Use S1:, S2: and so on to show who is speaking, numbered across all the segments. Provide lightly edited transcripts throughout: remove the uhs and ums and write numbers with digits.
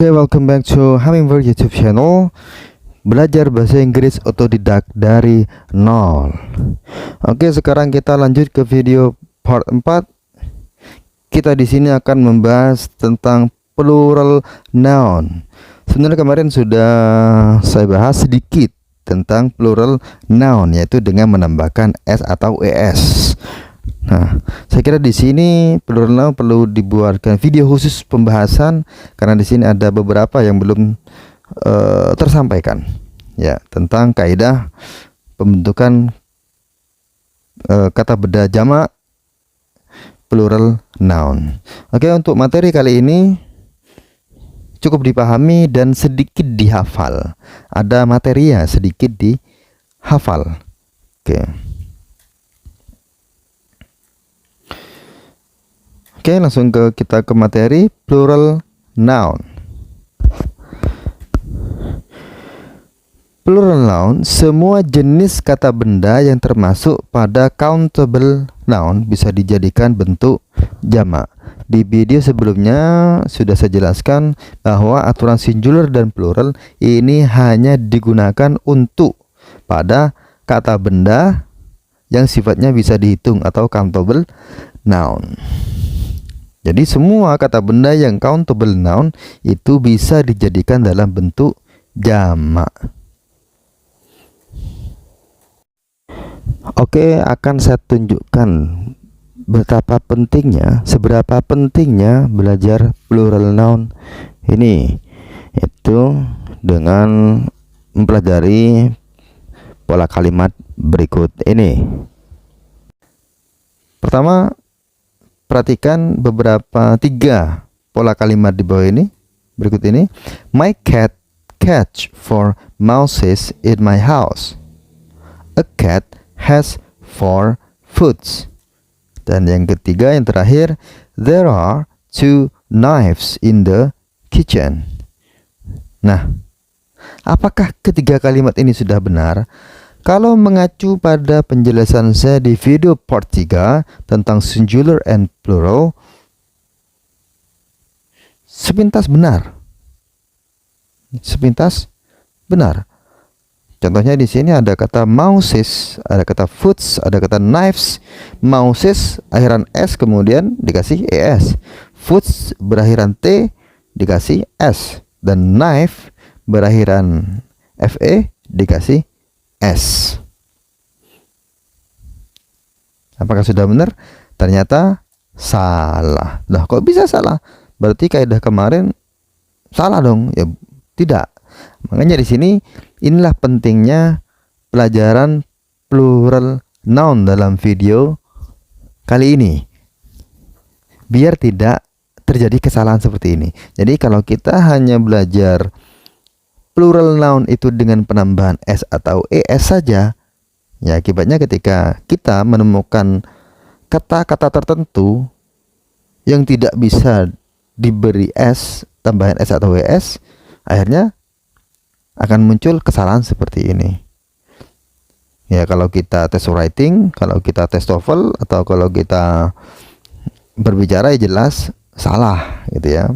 S1: Oke, welcome back to Hummingbird YouTube channel. Belajar bahasa Inggris otodidak dari nol. Oke, sekarang kita lanjut ke video part 4. Kita di sini akan membahas tentang plural noun. Sebenarnya kemarin sudah saya bahas sedikit tentang plural noun, yaitu dengan menambahkan s atau es. Nah, saya kira di sini plural noun perlu dibuatkan video khusus pembahasan karena di sini ada beberapa yang belum tersampaikan, ya, tentang kaidah pembentukan kata benda jamak plural noun. Oke, untuk materi kali ini cukup dipahami dan sedikit dihafal. Ada materi ya, sedikit dihafal. Oke, langsung kita ke materi plural noun. Plural noun, semua jenis kata benda yang termasuk pada countable noun bisa dijadikan bentuk jamak. Di video sebelumnya sudah saya jelaskan bahwa aturan singular dan plural ini hanya digunakan untuk pada kata benda yang sifatnya bisa dihitung atau countable noun. Jadi semua kata benda yang countable noun itu bisa dijadikan dalam bentuk jamak. Oke, akan saya tunjukkan seberapa pentingnya belajar plural noun ini, itu dengan mempelajari pola kalimat berikut ini. Pertama, perhatikan tiga pola kalimat di bawah ini, berikut ini. My cat catch for mouses in my house. A cat has 4 foots. Dan yang ketiga, yang terakhir, there are 2 knives in the kitchen. Nah, apakah ketiga kalimat ini sudah benar? Kalau mengacu pada penjelasan saya di video part 3 tentang singular and plural, sepintas benar. Sepintas benar. Contohnya di sini ada kata mouses, ada kata foods, ada kata knives. Mouses akhiran s kemudian dikasih es. Foods berakhiran t dikasih s, dan knife berakhiran fe dikasih S. Apakah sudah benar? Ternyata salah. Loh, kok bisa salah? Berarti kaidah kemarin salah dong? Ya, tidak. Makanya di sini inilah pentingnya pelajaran plural noun dalam video kali ini. Biar tidak terjadi kesalahan seperti ini. Jadi kalau kita hanya belajar plural noun itu dengan penambahan s atau es saja, ya akibatnya ketika kita menemukan kata-kata tertentu yang tidak bisa diberi s, tambahan s atau es, akhirnya akan muncul kesalahan seperti ini. Ya, kalau kita tes writing, kalau kita tes TOEFL, atau kalau kita berbicara, ya jelas salah gitu ya,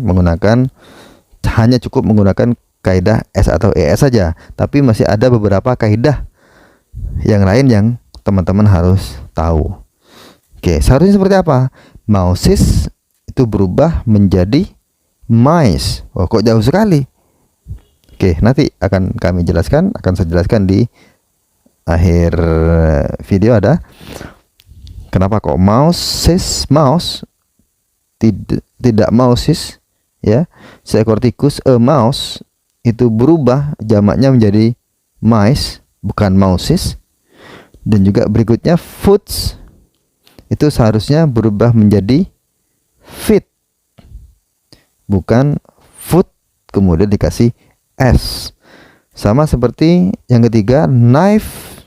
S1: hanya cukup menggunakan kaidah s atau es saja, tapi masih ada beberapa kaidah yang lain yang teman-teman harus tahu. Oke, seharusnya seperti apa? Mouses itu berubah menjadi mice. Oh, kok jauh sekali? Oke, nanti akan saya jelaskan di akhir video ada kenapa kok mouse tidak mouses, ya. Seekor tikus, a mouse itu berubah jamaknya menjadi mice, bukan mouses. Dan juga berikutnya foods itu seharusnya berubah menjadi feet, bukan food kemudian dikasih s. Sama seperti yang ketiga, knife,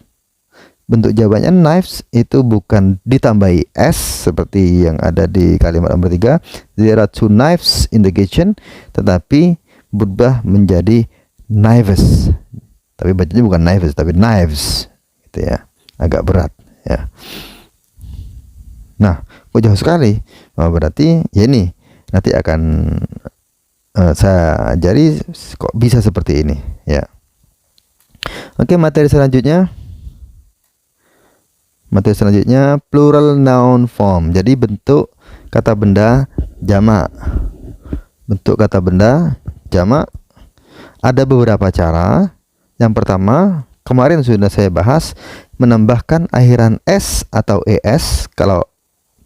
S1: bentuk jawabannya knives itu bukan ditambahi s seperti yang ada di kalimat nomor 3, there are 2 knives in the kitchen, tetapi berubah menjadi knives. Tapi bacanya bukan knives tapi knives gitu ya, agak berat ya. Nah, kok jauh sekali? Oh, berarti ya ini nanti akan saya ajari kok bisa seperti ini ya. Oke, materi selanjutnya plural noun form. Jadi bentuk kata benda jamak. Bentuk kata benda jamak ada beberapa cara. Yang pertama, kemarin sudah saya bahas, menambahkan akhiran s atau es. Kalau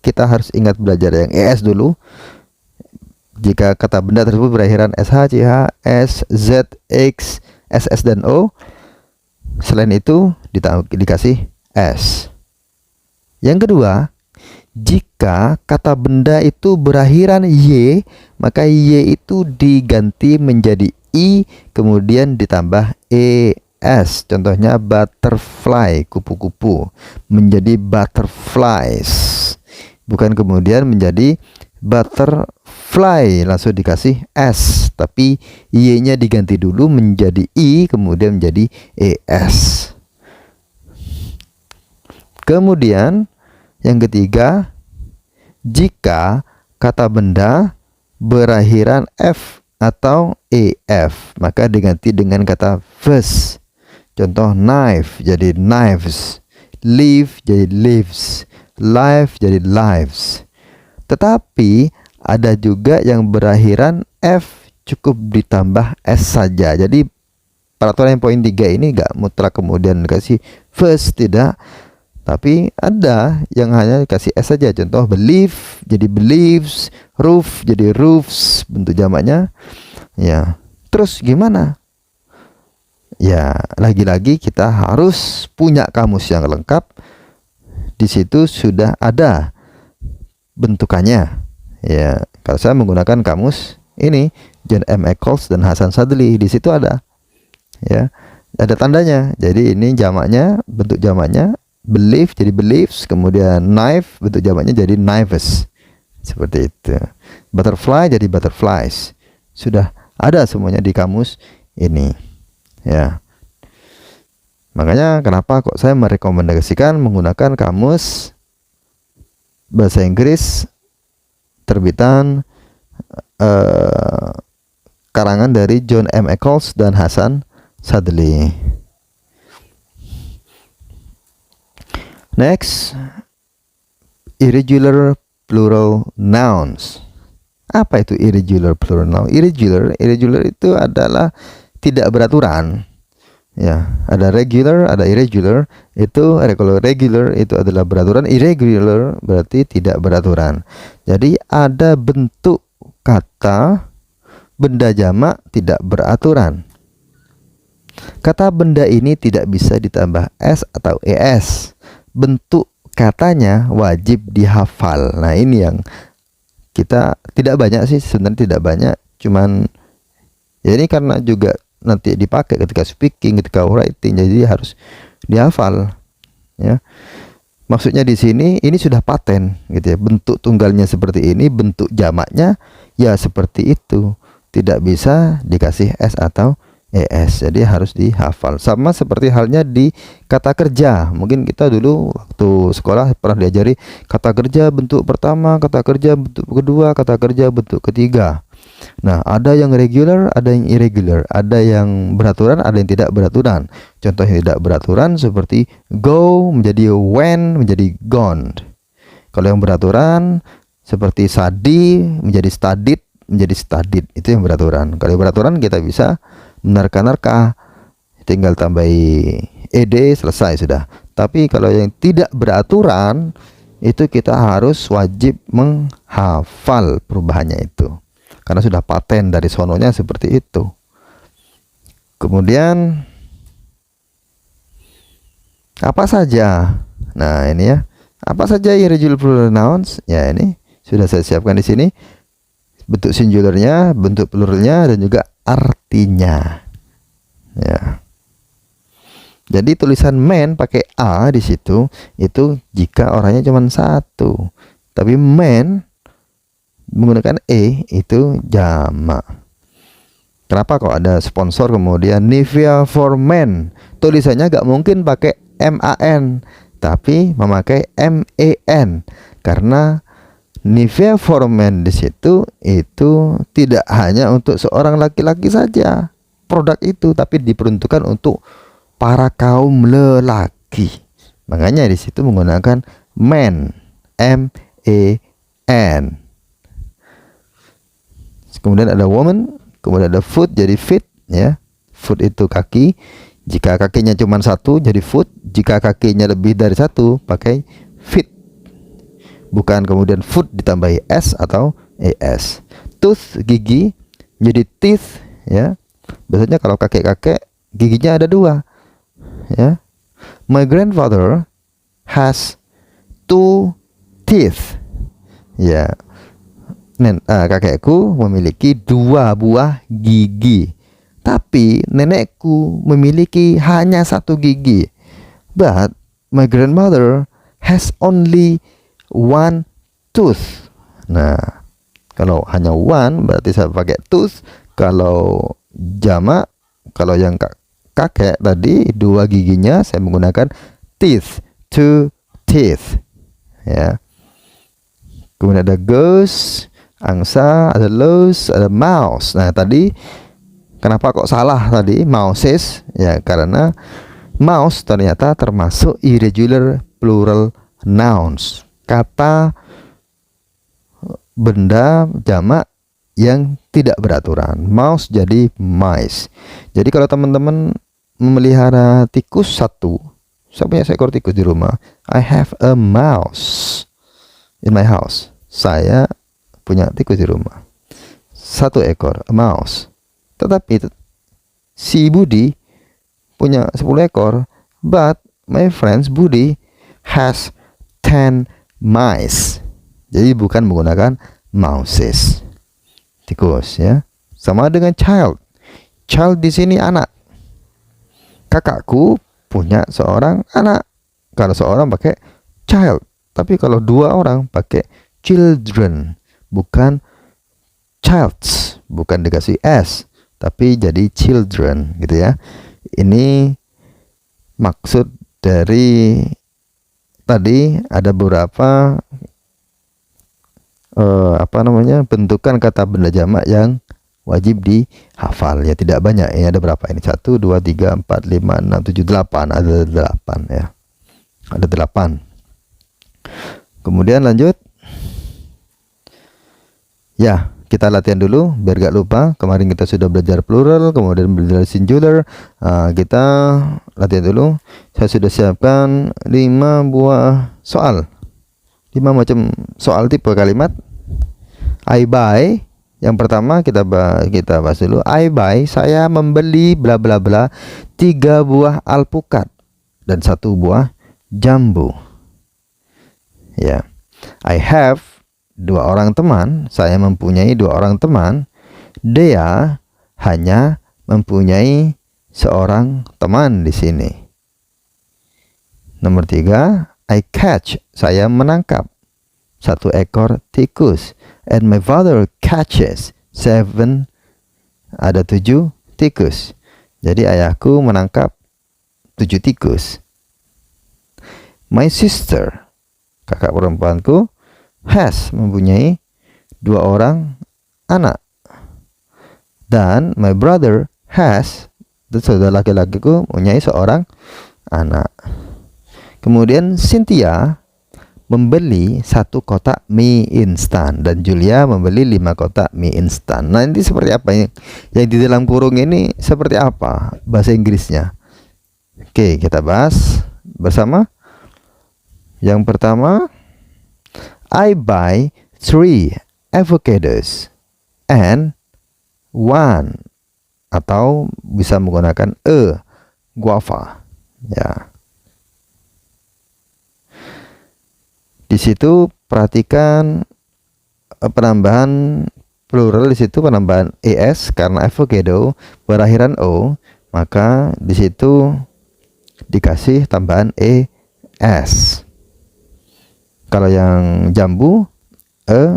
S1: kita harus ingat belajar yang es dulu. Jika kata benda tersebut berakhiran sh, ch, s, z, x, ss dan o, selain itu dikasih s. Yang kedua, jika kata benda itu berakhiran y, maka y itu diganti menjadi i, kemudian ditambah es. Contohnya butterfly, kupu-kupu, menjadi butterflies, bukan kemudian menjadi butterfly langsung dikasih s, tapi y nya diganti dulu menjadi i, kemudian menjadi es. Kemudian yang ketiga, jika kata benda berakhiran f atau ef, maka diganti dengan kata ves. Contoh knife jadi knives, leaf jadi leaves, life jadi lives. Tetapi ada juga yang berakhiran f, cukup ditambah s saja. Jadi peraturan yang poin 3 ini gak mutlak kemudian dikasih first, tidak. Tapi ada yang hanya dikasih s saja. Contoh believe jadi believes, roof jadi roofs, bentuk jamaknya. Ya, terus gimana? Ya, lagi-lagi kita harus punya kamus yang lengkap. Di situ sudah ada bentukannya. Ya, kalau saya menggunakan kamus ini John M. Eccles dan Hasan Sadli, di situ ada. Ya, ada tandanya. Jadi ini jamaknya, bentuk jamaknya believe jadi beliefs, kemudian knife bentuk jamaknya jadi knives. Seperti itu. Butterfly jadi butterflies. Sudah ada semuanya di kamus ini. Ya. Makanya kenapa kok saya merekomendasikan menggunakan kamus bahasa Inggris terbitan karangan dari John M. Eccles dan Hasan Sadli. Next, irregular plural nouns. Apa itu irregular plural noun? Irregular itu adalah tidak beraturan. Ya, ada regular, ada irregular. Itu regular itu adalah beraturan, irregular berarti tidak beraturan. Jadi ada bentuk kata benda jamak tidak beraturan. Kata benda ini tidak bisa ditambah s atau es. Bentuk katanya wajib dihafal. Nah, ini yang kita tidak banyak sih, sebenarnya tidak banyak, cuman ya ini karena juga nanti dipakai ketika speaking, ketika writing, jadi harus dihafal ya. Maksudnya di sini ini sudah paten gitu ya, bentuk tunggalnya seperti ini, bentuk jamaknya ya seperti itu, tidak bisa dikasih s atau es, jadi harus dihafal. Sama seperti halnya di kata kerja. Mungkin kita dulu waktu sekolah pernah diajari kata kerja bentuk pertama, kata kerja bentuk kedua, kata kerja bentuk ketiga. Nah, ada yang regular, ada yang irregular, ada yang beraturan, ada yang tidak beraturan. Contoh yang tidak beraturan seperti go menjadi went menjadi gone. Kalau yang beraturan seperti study menjadi studied menjadi studied, itu yang beraturan. Kalau yang beraturan kita bisa menerka-nerka, tinggal tambahi ed, selesai sudah. Tapi kalau yang tidak beraturan itu kita harus wajib menghafal perubahannya itu, karena sudah paten dari sononya seperti itu. Kemudian apa saja? Nah, ini ya. Apa saja irregular plural nouns? Ya, ini sudah saya siapkan di sini. Bentuk singularnya, bentuk pluralnya, dan juga artinya. Ya. Jadi tulisan man pakai a di situ itu jika orangnya cuma satu. Tapi man menggunakan itu jamak. Kenapa kok ada sponsor kemudian Nivea for Men? Tulisannya gak mungkin pakai MAN, tapi memakai MEN, karena Nivea for Men di situ itu tidak hanya untuk seorang laki-laki saja produk itu, tapi diperuntukkan untuk para kaum lelaki. Makanya di situ menggunakan men, M-E-N. Kemudian ada woman, kemudian ada foot jadi feet ya. Foot itu kaki. Jika kakinya cuma satu jadi foot, jika kakinya lebih dari satu pakai feet. Bukan kemudian foot ditambahi s atau es. Tooth gigi jadi teeth ya. Biasanya kalau kakek-kakek giginya ada dua ya. My grandfather has 2 teeth ya. Kakekku memiliki 2 buah gigi, tapi nenekku memiliki hanya 1 gigi. But my grandmother has only 1 tooth. Nah, kalau hanya one berarti saya pakai tooth. Kalau jamak, kalau yang kakek tadi 2 giginya saya menggunakan teeth, 2 teeth ya. Kemudian ada goose, angsa, ada louse, ada mouse. Nah, tadi kenapa kok salah tadi mouses? Ya, karena mouse ternyata termasuk irregular plural nouns. Kata benda jamak yang tidak beraturan. Mouse jadi mice. Jadi kalau teman-teman memelihara tikus satu, saya punya seekor tikus di rumah. I have a mouse in my house. Saya punya tikus di rumah 1 ekor, a mouse. Tetapi si Budi punya 10 ekor, but my friends Budi has 10 mice. Jadi bukan menggunakan mouses. Tikus ya. Sama dengan child. Child di sini anak. Kakakku punya seorang anak. Kalau seorang pakai child, tapi kalau 2 orang pakai children, bukan childs, bukan dikasih s, tapi jadi children gitu ya. Ini maksud dari tadi ada beberapa bentukan kata benda jamak yang wajib dihafal ya. Tidak banyak ya, ada berapa ini? 1, 2, 3, 4, 5, 6, 7, 8. Ada 8 ya. Ada 8. Kemudian lanjut ya, kita latihan dulu biar gak lupa. Kemarin kita sudah belajar plural, kemudian belajar singular. Kita latihan dulu. Saya sudah siapkan 5 buah soal, 5 macam soal tipe kalimat. I buy, yang pertama kita bahas dulu. I buy, saya membeli bla bla bla 3 buah alpukat dan 1 buah jambu ya. I have 2 orang teman, saya mempunyai 2 orang teman. Dia hanya mempunyai seorang teman di sini. Nomor 3, I catch, saya menangkap 1 ekor tikus. And my father catches 7, ada 7 tikus. Jadi ayahku menangkap 7 tikus. My sister, kakak perempuanku, has, mempunyai 2 orang anak. Dan my brother has, saudara laki-lakiku mempunyai seorang anak. Kemudian Cynthia membeli 1 kotak mie instan dan Julia membeli 5 kotak mie instan. Nah, ini seperti apa yang di dalam kurung ini, seperti apa bahasa Inggrisnya? Oke, kita bahas bersama. Yang pertama, I buy 3 avocados and 1, atau bisa menggunakan a guava ya. Di situ perhatikan penambahan plural, di situ penambahan es karena avocado berakhiran o, maka di situ dikasih tambahan es. Kalau yang jambu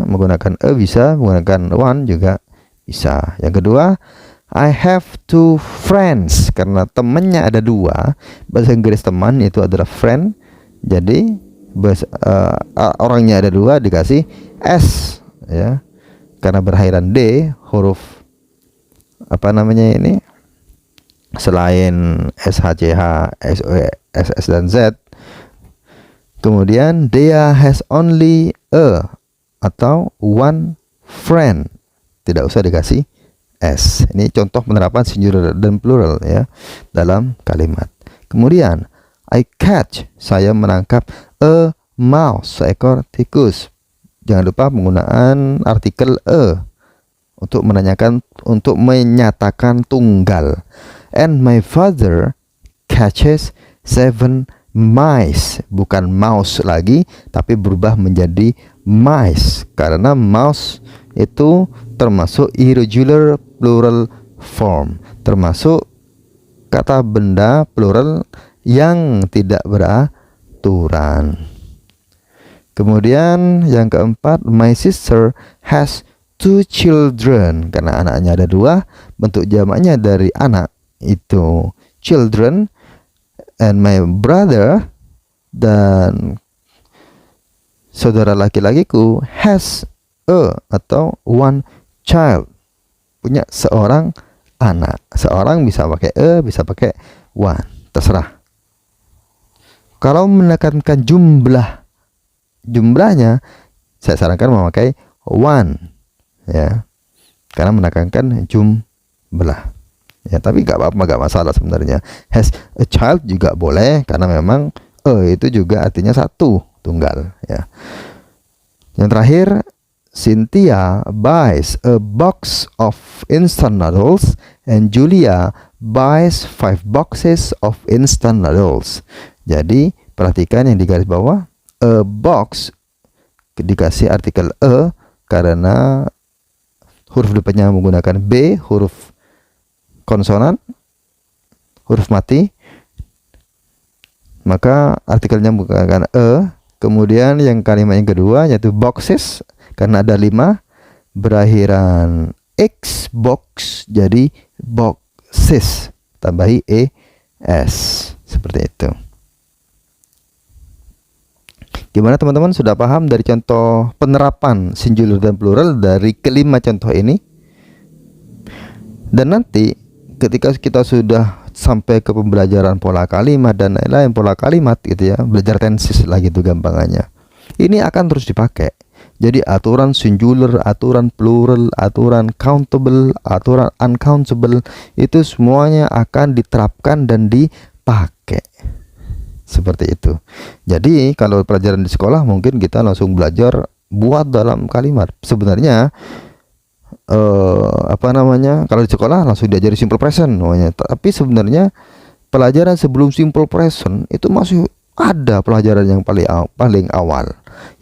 S1: menggunakan bisa, menggunakan one juga bisa. Yang kedua, I have 2 friends, karena temannya ada 2. Bahasa Inggris teman itu adalah friend, jadi orangnya ada dua dikasih S ya, karena berakhiran D, huruf apa namanya ini selain SHCH, SO, SS dan Z. Kemudian Dea has only a atau one friend, tidak usah dikasih S. Ini contoh penerapan singular dan plural ya dalam kalimat. Kemudian I catch, saya menangkap, a mouse, seekor tikus. Jangan lupa penggunaan artikel untuk menanyakan, untuk menyatakan tunggal. And my father catches 7 mice, bukan mouse lagi tapi berubah menjadi mice karena mouse itu termasuk irregular plural form, termasuk kata benda plural yang tidak beraturan. Kemudian yang keempat, my sister has 2 children, karena anaknya ada 2, bentuk jamaknya dari anak itu children. And my brother, dan saudara laki-lakiku, has a atau one child, punya seorang anak. Seorang bisa pakai bisa pakai one, terserah. Kalau menekankan jumlahnya, saya sarankan memakai one ya, karena menekankan jumlah ya. Tapi nggak masalah sebenarnya. Has a child juga boleh, karena memang itu juga artinya satu, tunggal ya. Yang terakhir, Cynthia buys a box of instant noodles and Julia buys 5 boxes of instant noodles. Jadi perhatikan yang di garis bawah, a box dikasih artikel karena huruf depannya menggunakan B, huruf konsonan, huruf mati, maka artikelnya menggunakan Kemudian yang kalimat yang kedua yaitu boxes, karena ada 5 berakhiran X, box, jadi boxes, tambahi ES, seperti itu. Gimana teman-teman, sudah paham dari contoh penerapan singular dan plural dari kelima contoh ini? Dan nanti ketika kita sudah sampai ke pembelajaran pola kalimat dan lain-lain, pola kalimat gitu ya, belajar tenses lagi tuh gampangannya, ini akan terus dipakai. Jadi aturan singular, aturan plural, aturan countable, aturan uncountable, itu semuanya akan diterapkan dan dipakai seperti itu. Jadi kalau pelajaran di sekolah mungkin kita langsung belajar buat dalam kalimat. Sebenarnya kalau di sekolah langsung diajari simple present namanya. Tapi sebenarnya pelajaran sebelum simple present itu masih ada pelajaran yang paling awal,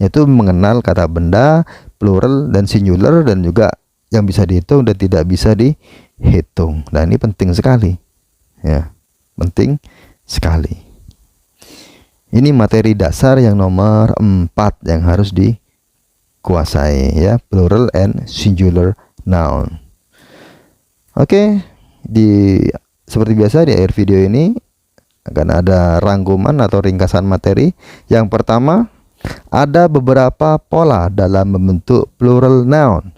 S1: yaitu mengenal kata benda, plural dan singular, dan juga yang bisa dihitung dan tidak bisa dihitung. Nah, ini penting sekali ya, penting sekali. Ini materi dasar yang nomor 4 yang harus dikuasai ya, plural and singular noun. Oke, seperti biasa di akhir video ini akan ada rangkuman atau ringkasan materi. Yang pertama, ada beberapa pola dalam membentuk plural noun.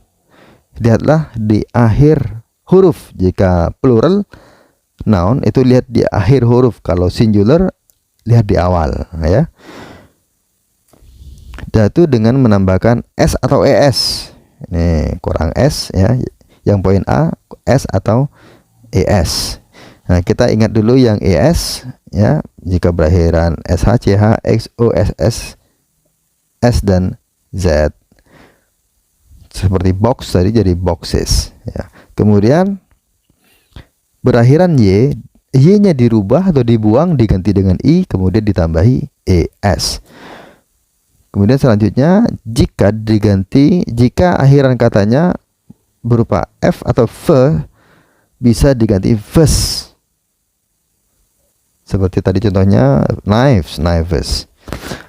S1: Lihatlah di akhir huruf. Jika plural noun itu lihat di akhir huruf, kalau singular lihat di awal ya. Yaitu dengan menambahkan S atau ES. Ini kurang S ya. Yang poin A, S atau ES. Nah, kita ingat dulu yang ES ya, jika berakhiran SH, CH, XO, SS, S dan Z. Seperti box tadi jadi boxes ya. Kemudian berakhiran Y, Y-nya dirubah atau dibuang, diganti dengan I, kemudian ditambahi ES. Kemudian selanjutnya jika akhiran katanya berupa F atau V, bisa diganti VES. Seperti tadi contohnya knives, knives.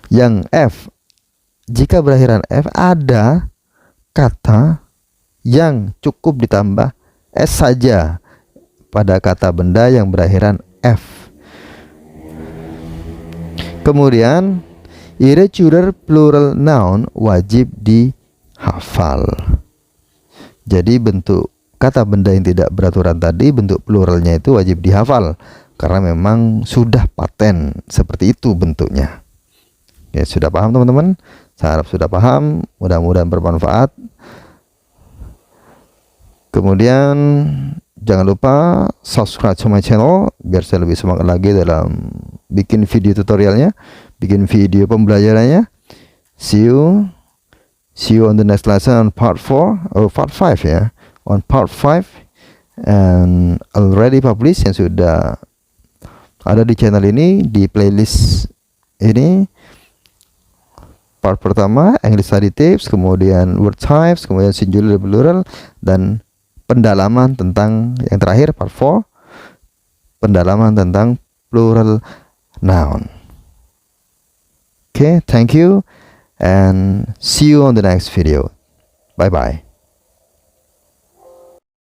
S1: Yang F, jika berakhiran F ada kata yang cukup ditambah S saja pada kata benda yang berakhiran F. Kemudian Irregular plural noun wajib dihafal. Jadi bentuk kata benda yang tidak beraturan tadi, bentuk pluralnya itu wajib dihafal karena memang sudah paten seperti itu bentuknya. Ya, sudah paham teman-teman? Saya harap sudah paham, mudah-mudahan bermanfaat. Kemudian jangan lupa subscribe to my channel biar saya lebih semangat lagi dalam bikin video tutorialnya, bikin video pembelajarannya. See you on the next lesson on part 4 or part 5 ya. On part 5 and already published yang sudah ada di channel ini, di playlist ini. Part pertama English Study Tips, kemudian word types, kemudian singular plural, dan pendalaman tentang yang terakhir part 4, pendalaman tentang plural noun. Okay, thank you and see you on the next video. Bye bye.